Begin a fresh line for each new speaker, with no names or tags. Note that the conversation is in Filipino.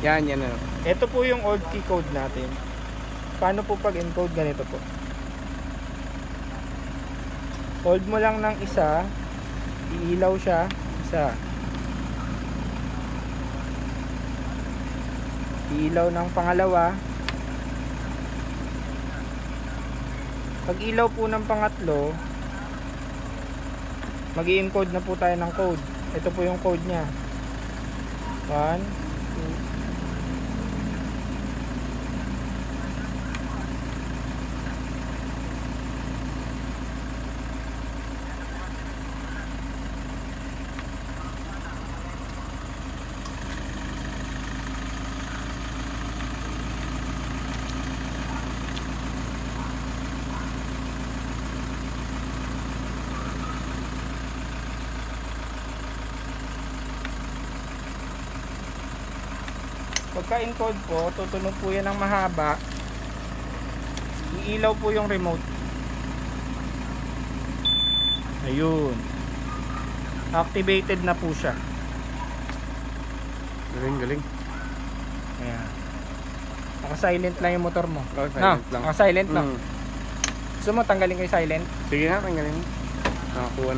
Yan, yan.
Ito po yung old key code natin. Paano po pag encode? Ganito po. Hold mo lang ng isa, iilaw siya, isa. Iilaw ng pangalawa. Pag ilaw po ng pangatlo, mag-i-encode na po tayo ng code. Ito po yung code niya. 1, 2. Pagka encode po, tutunog po yan ng mahaba. Iilaw po yung remote. Ayun. Activated na po siya.
Galing, galing.
Ayan. Naka-silent lang yung motor mo.
Oh, silent lang.
Naka-silent lang. Gusto mo tanggalin ko yung silent?
Sige na, tanggalin. Nakakuha